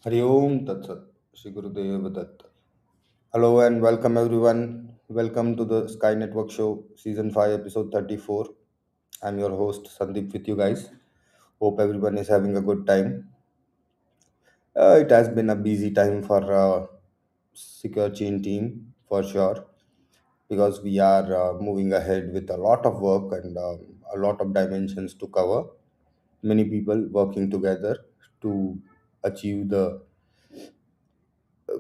Hari Om Tat Sat, Shri Gurudev Datt. Hello and welcome everyone. Welcome to the Sky Network Show, Season 5, Episode 34. I'm your host Sandeep with you guys. Hope everyone is having a good time. It has been a busy time for Secure Chain team for sure because we are moving ahead with a lot of work and a lot of dimensions to cover. Many people working together to achieve the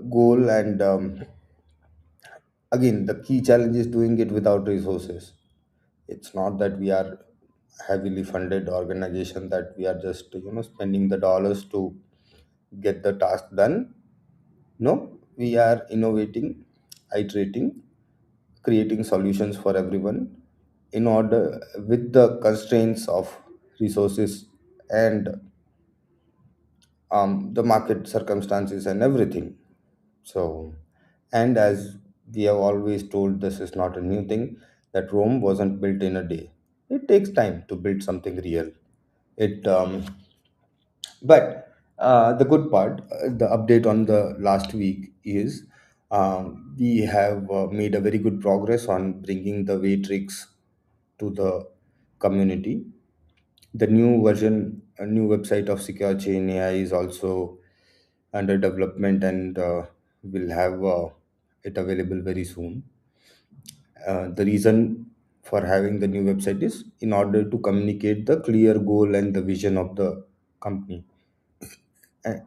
goal and again the key challenge is doing it without resources. It's not that we are heavily funded organization that we are just spending the dollars to get the task done. No, we are innovating, iterating, creating solutions for everyone in order with the constraints of resources and the market circumstances and everything. So, and as we have always told, this is not a new thing, that Rome wasn't built in a day. It takes time to build something real. It, but the good part, the update on the last week is we have made a very good progress on bringing the Waitrix to the community. The new version, a new website of Secure Chain AI is also under development and will have it available very soon. The reason for having the new website is in order to communicate the clear goal and the vision of the company.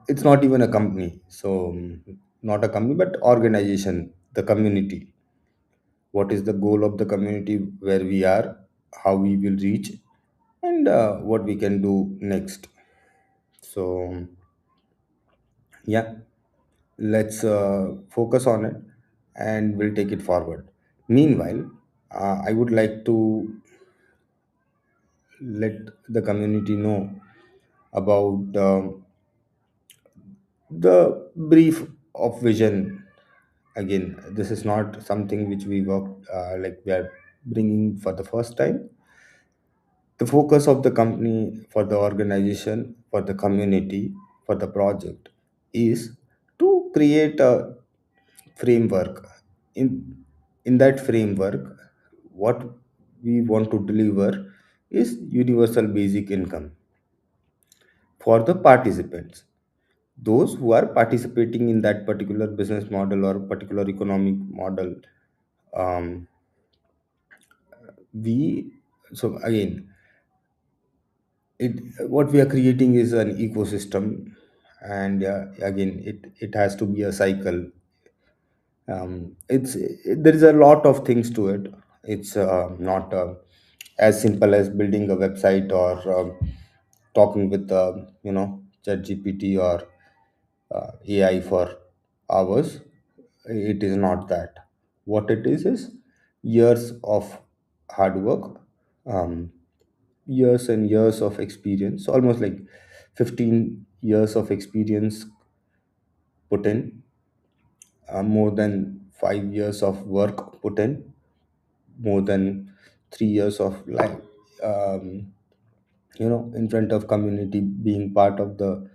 It's not even a company, so not a company, but organization, the community. What is the goal of the community, where we are, how we will reach, and what we can do next. So, yeah, let's focus on it and we'll take it forward. Meanwhile, I would like to let the community know about the brief of vision. Again, this is not something which we work like we are bringing for the first time. The focus of the company, for the organization, for the community, for the project is to create a framework. In that framework, what we want to deliver is universal basic income for the participants, those who are participating in that particular business model or particular economic model. um, we so again, it what we are creating is an ecosystem, and again, it has to be a cycle. There is a lot of things to it. It's not as simple as building a website or talking with chat gpt or ai for hours. It is not that. What it is years of hard work, um, years and years of experience, almost like 15 years of experience put in, more than 5 years of work put in, more than 3 years of life, um, in front of community, being part of the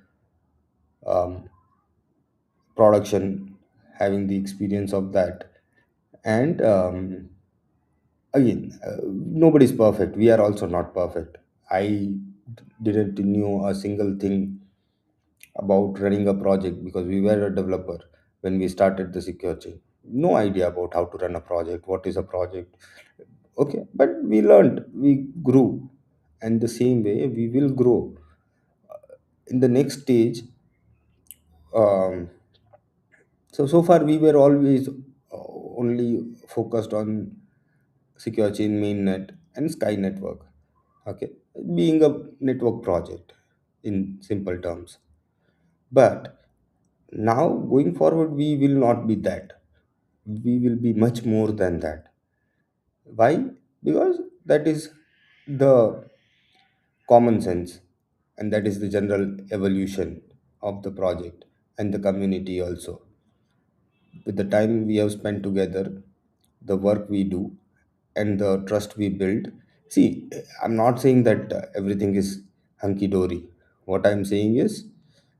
um, production, having the experience of that. And again, nobody's perfect. We are also not perfect. Didn't knew a single thing about running a project because we were a developer when we started the secure chain. No idea about how to run a project, what is a project. Okay, but we learned, we grew, and the same way we will grow in the next stage. Um, so far we were always only focused on secure chain mainnet and sky network. Okay, being a network project in simple terms. But now going forward, we will not be that. We will be much more than that. Why? Because that is the common sense, and that is the general evolution of the project and the community also. With the time we have spent together, the work we do, and the trust we build. See, I'm not saying that everything is hunky dory. What I'm saying is,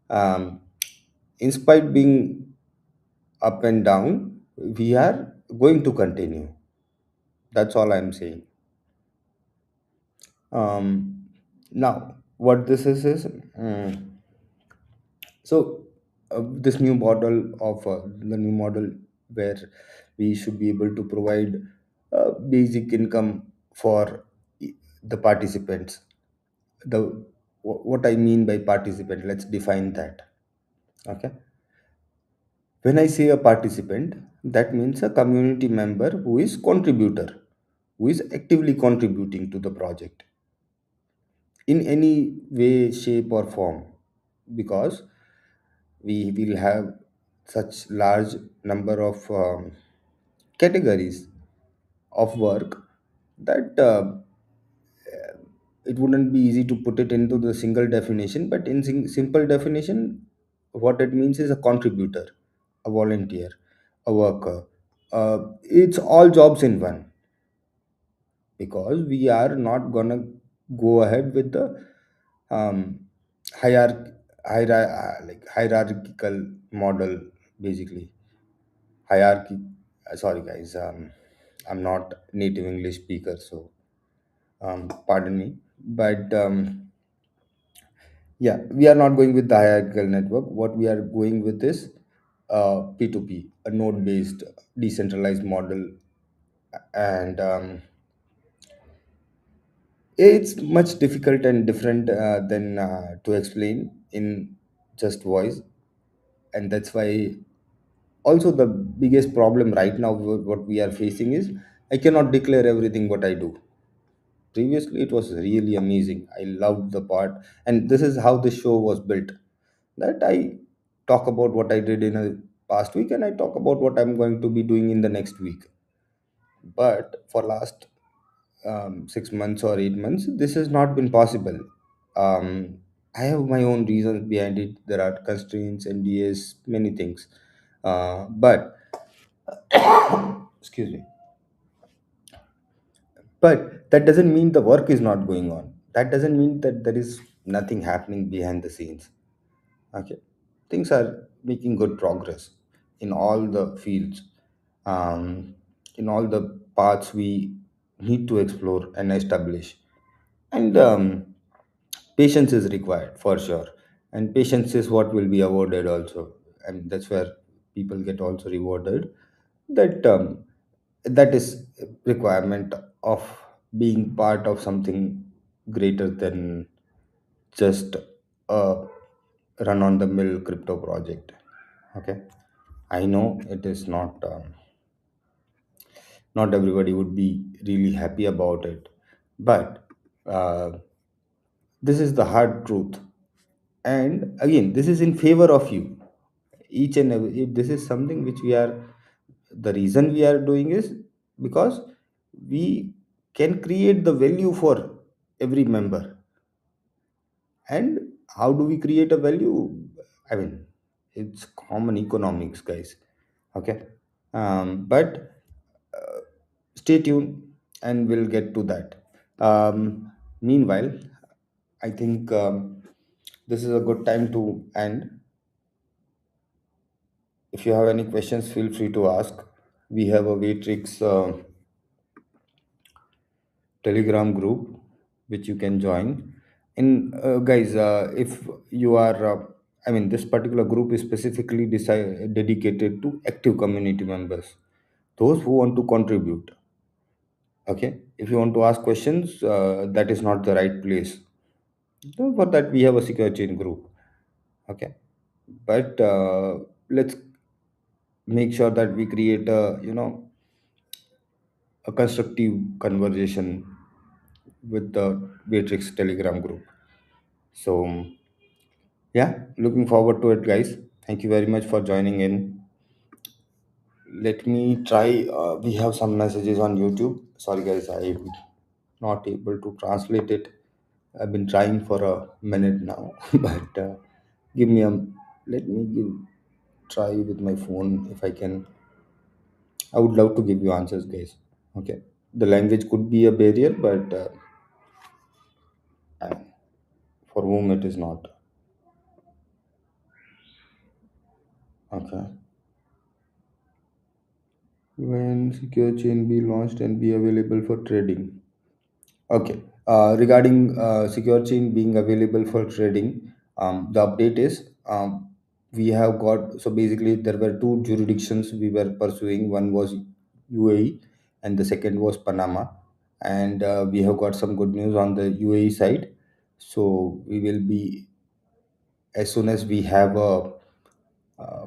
um, In spite being up and down, we are going to continue. That's all I'm saying. Now, what this is so this new model of the new model where we should be able to provide basic income for the participants. The what I mean by participant, let's define that. Okay, when I say a participant, that means a community member who is contributor, who is actively contributing to the project in any way, shape, or form, because we will have such large number of categories of work that it wouldn't be easy to put it into the single definition, but in simple definition, what it means is a contributor, a volunteer, a worker. It's all jobs in one, because we are not gonna go ahead with the um, like hierarchical model, basically hierarchy. Sorry guys, I'm not native English speaker, so pardon me. But yeah, we are not going with the hierarchical network. What we are going with is P2P, a node based decentralized model. And it's much difficult and different than to explain in just voice. And that's why also the biggest problem right now what we are facing is I cannot declare everything what I do. Previously it was really amazing, I loved the part, and this is how the show was built, that I talk about what I did in a past week and I talk about what I'm going to be doing in the next week. But for last 6 months or 8 months this has not been possible. I have my own reasons behind it. There are constraints, NDAs, many things. But excuse me, but that doesn't mean the work is not going on. That doesn't mean that there is nothing happening behind the scenes. Okay, things are making good progress in all the fields, um, in all the paths we need to explore and establish. And patience is required for sure, and patience is what will be awarded also, and that's where people get also rewarded. That that is requirement of being part of something greater than just a run on the mill crypto project. Okay, I know it is not everybody would be really happy about it, but uh, this is the hard truth. And again, this is in favor of you, each and every. If this is something which we are, the reason we are doing is because we can create the value for every member. And how do we create a value? I mean, it's common economics, guys. Okay, but stay tuned and we'll get to that. Meanwhile, I think this is a good time to end. If you have any questions, feel free to ask. We have a Matrix Telegram group which you can join. In guys, if you are, I mean, this particular group is specifically dedicated to active community members, those who want to contribute. Okay, if you want to ask questions, that is not the right place. So for that, we have a secure chain group. Okay, but let's make sure that we create a a constructive conversation with the Matrix Telegram group. So yeah, looking forward to it, guys. Thank you very much for joining in. Let me try. We have some messages on YouTube. Sorry, guys, I'm not able to translate it. I've been trying for a minute now, but give me a. Let me give try with my phone if I can. I would love to give you answers, guys. Okay, the language could be a barrier, but for whom it is not. Okay. When secure chain be launched and be available for trading. Okay. Regarding secure chain being available for trading, the update is, we have got, so basically there were two jurisdictions we were pursuing. One was UAE and the second was Panama. And we have got some good news on the UAE side. So we will be, as soon as we have a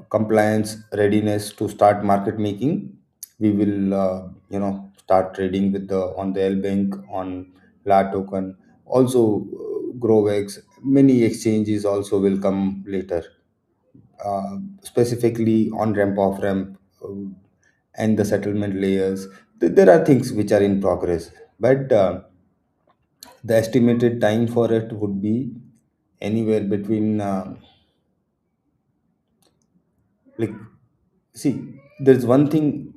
compliance readiness to start market making, we will start trading with the on the L bank, on La token, also Grovex. Many exchanges also will come later, specifically on ramp, off ramp, and the settlement layers. There are things which are in progress, but the estimated time for it would be anywhere between, like, see, there's one thing,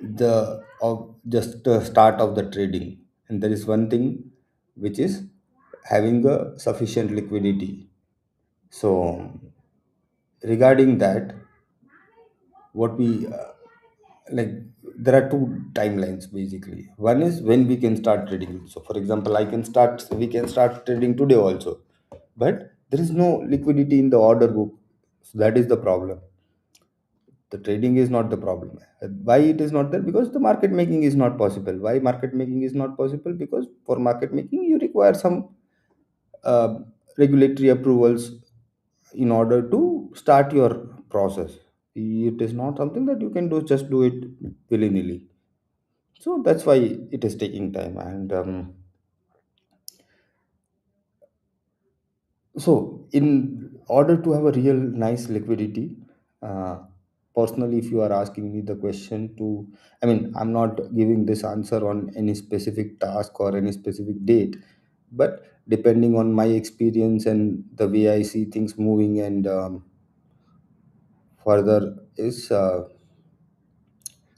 the of just the start of the trading, and there is one thing which is having a sufficient liquidity. So regarding that, what we like, there are two timelines basically. One is when we can start trading. So for example, we can start trading today also, but there is no liquidity in the order book. So that is the problem. The trading is not the problem. Why it is not there? Because the market making is not possible. Why market making is not possible? Because for market making you require some uh, regulatory approvals in order to start your process. It is not something that you can do it willy nilly. So that's why it is taking time. And so, in order to have a real nice liquidity, uh, personally, if you are asking me the question to, I mean, I'm not giving this answer on any specific task or any specific date, but depending on my experience and the way I see things moving, and further is,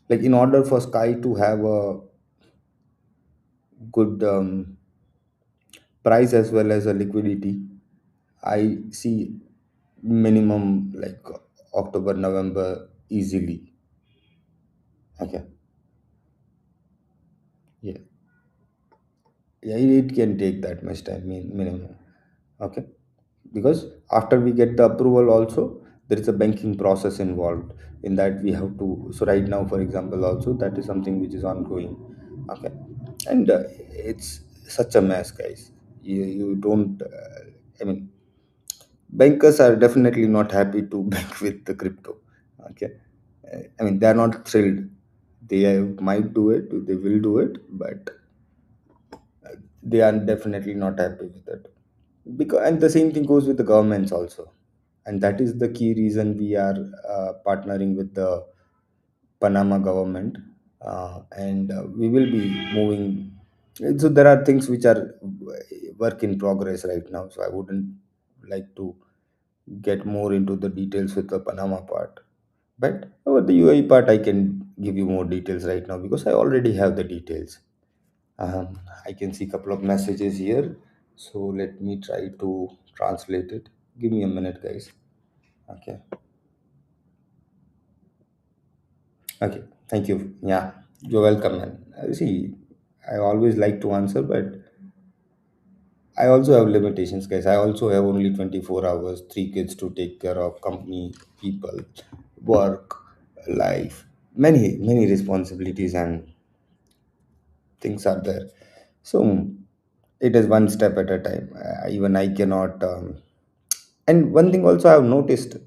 like, in order for Sky to have a good price as well as a liquidity, I see minimum like October, November easily. Okay. Yeah. Yeah, it can take that much time, minimum. Okay. Because after we get the approval also, there is a banking process involved in that. We have to, so right now, for example, also that is something which is ongoing. Okay. And it's such a mess, guys. You don't, I mean, bankers are definitely not happy to bank with the crypto. Okay. I mean, they are not thrilled. They might do it, they will do it, but they are definitely not happy with it. Because, and the same thing goes with the governments also, and that is the key reason we are partnering with the Panama government, and we will be moving. So there are things which are work in progress right now. So I wouldn't like to get more into the details with the Panama part. But about the UAE part, I can give you more details right now because I already have the details. I can see a couple of messages here. So let me try to translate it. Give me a minute, guys. Okay. Okay. Thank you. Yeah. You're welcome, man. See, I always like to answer, but I also have limitations, guys. I also have only 24 hours, three kids to take care of, company, people, work, life, many responsibilities and things are there. So it is one step at a time. Even I cannot. And one thing also I've noticed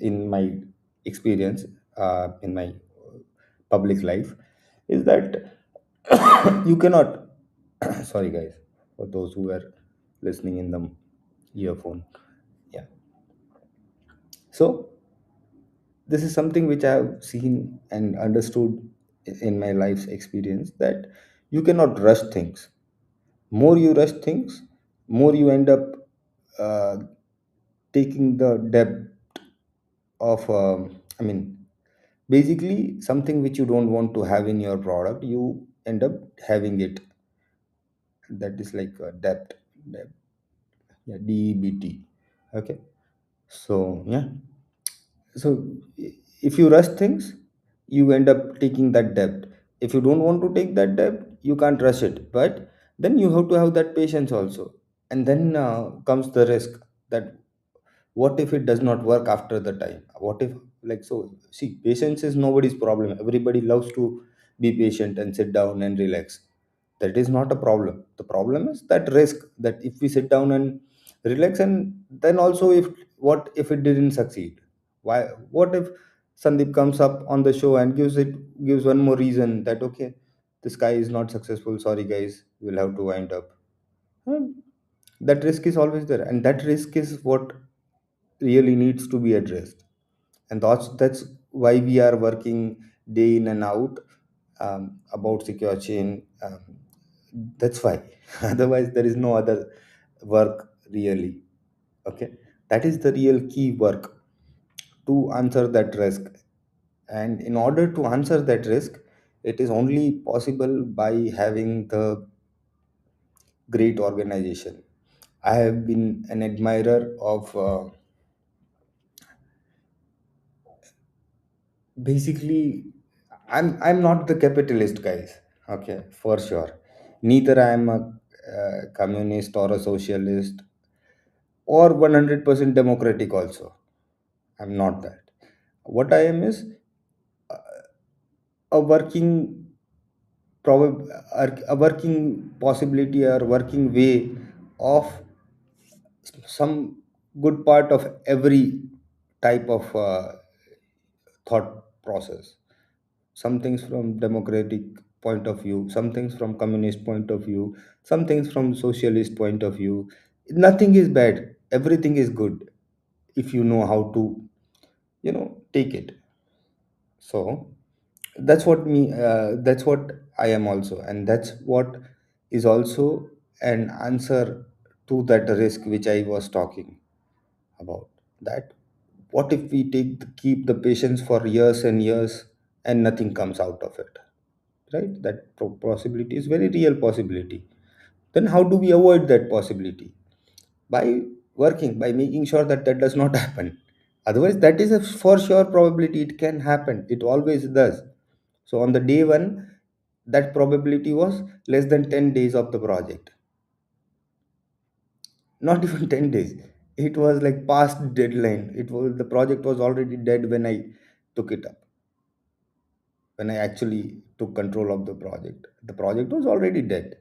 in my experience, in my public life, is that you cannot. Sorry, guys, for those who are listening in the earphone. Yeah. So this is something which I have seen and understood in my life's experience, that you cannot rush things. More you rush things, more you end up uh, taking the debt of, I mean, basically something which you don't want to have in your product, you end up having it. That is like a debt. Yeah, debt. Okay. So yeah. So If you rush things, you end up taking that debt. If you don't want to take that debt, you can't rush it, but then you have to have that patience also. And then comes the risk that what if it does not work after the time? What if, like, so see, patience is nobody's problem. Everybody loves to be patient and sit down and relax. That is not a problem. The problem is that risk, that if we sit down and relax, and then also, if what if it didn't succeed? Why? What if Sandeep comes up on the show and gives one more reason that, okay, this guy is not successful, sorry guys, we'll have to wind up. Hmm. That risk is always there, and that risk is what really needs to be addressed. And that's why we are working day in and out about secure chain. That's why. Otherwise, there is no other work really. Okay, that is the real key work to answer that risk. And in order to answer that risk, it is only possible by having the great organization. I have been an admirer of basically, I'm not the capitalist guys. Okay, for sure. Neither I am a communist or a socialist or 100% democratic also. I'm not that. What I am is a working a working possibility or working way of some good part of every type of thought process. Some things from democratic point of view, some things from communist point of view, some things from socialist point of view. Nothing is bad, everything is good if you know how to, take it. So that's what I am also, and that's what is also an answer to that risk which I was talking about. That what if we keep the patience for years and years and nothing comes out of it? Right, that possibility is very real possibility. Then how do we avoid that possibility? By working, by making sure that that does not happen. Otherwise, that is a for sure probability, it can happen, it always does. So on the day one, that probability was less than 10 days of the project. Not even 10 days, it was like past deadline. It was, the project was already dead when I took it up. When I actually took control of the project, the project was already dead.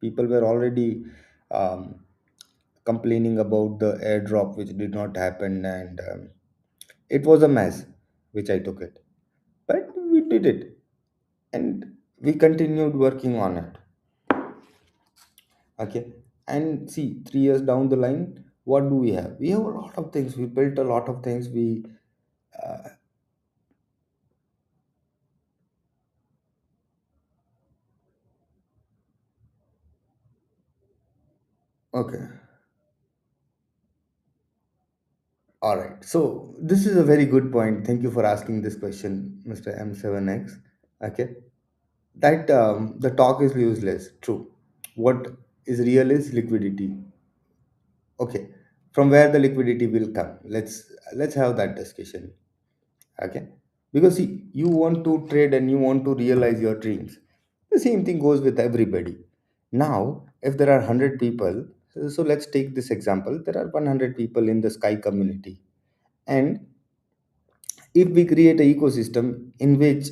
People were already um, complaining about the airdrop which did not happen, and it was a mess which I took it. But we did it, and we continued working on it. Okay, and see, 3 years down the line, what do we have? We have a lot of things, we built a lot of things. We Okay, all right, so this is a very good point. Thank you for asking this question, Mr. M7X. Okay, that the talk is useless, true. What is real is liquidity. Okay, from where the liquidity will come, let's have that discussion. Okay, because see, you want to trade and you want to realize your dreams. The same thing goes with everybody. Now if there are 100 people, so let's take this example, there are 100 people in the sky community. And if we create an ecosystem in which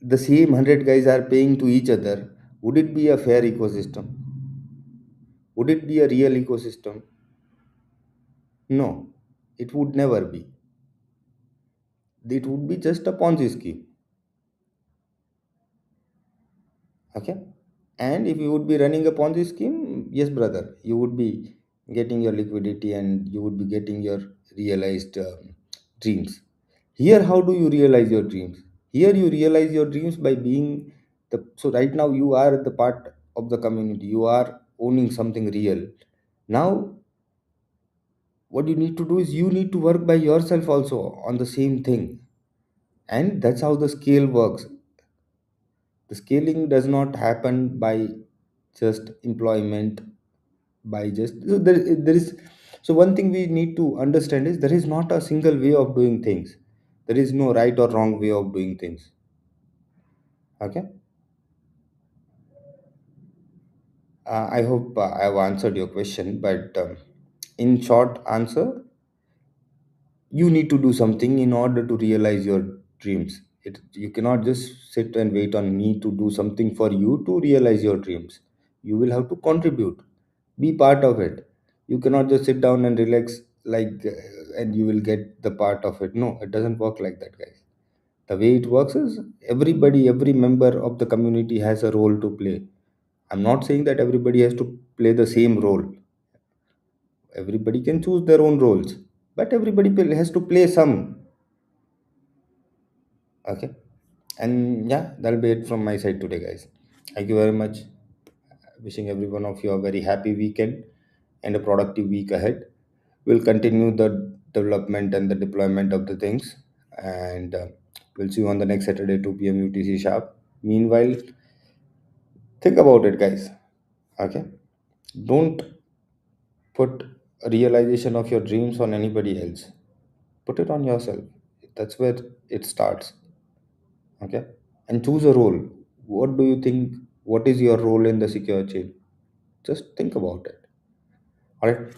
the same 100 guys are paying to each other, would it be a fair ecosystem? Would it be a real ecosystem? No, it would never be. It would be just a Ponzi scheme. Okay, and if you would be running a Ponzi scheme, yes brother, you would be getting your liquidity and you would be getting your realized dreams. Here, how do you realize your dreams? Here you realize your dreams by being the, so right now you are the part of the community, you are owning something real. Now what you need to do is you need to work by yourself also on the same thing. And that's how the scale works. The scaling does not happen by just employment, by just, so there is, so one thing we need to understand is there is not a single way of doing things. There is no right or wrong way of doing things. Okay. I hope I have answered your question, but in short answer, you need to do something in order to realize your dreams. You cannot just sit and wait on me to do something for you to realize your dreams. You will have to contribute, be part of it. You cannot just sit down and relax like and you will get the part of it. No, it doesn't work like that, guys. The way it works is everybody, every member of the community has a role to play. I'm not saying that everybody has to play the same role. Everybody can choose their own roles, but everybody has to play some. Okay. And yeah, that'll be it from my side today, guys. Thank you very much. Wishing every one of you a very happy weekend and a productive week ahead. We'll continue the development and the deployment of the things, and we'll see you on the next Saturday, 2 p.m. UTC sharp. Meanwhile, think about it, guys. Okay. Don't put a realization of your dreams on anybody else. Put it on yourself. That's where it starts. Okay. And choose a role. What do you think? What is your role in the secure chain? Just think about it. All right.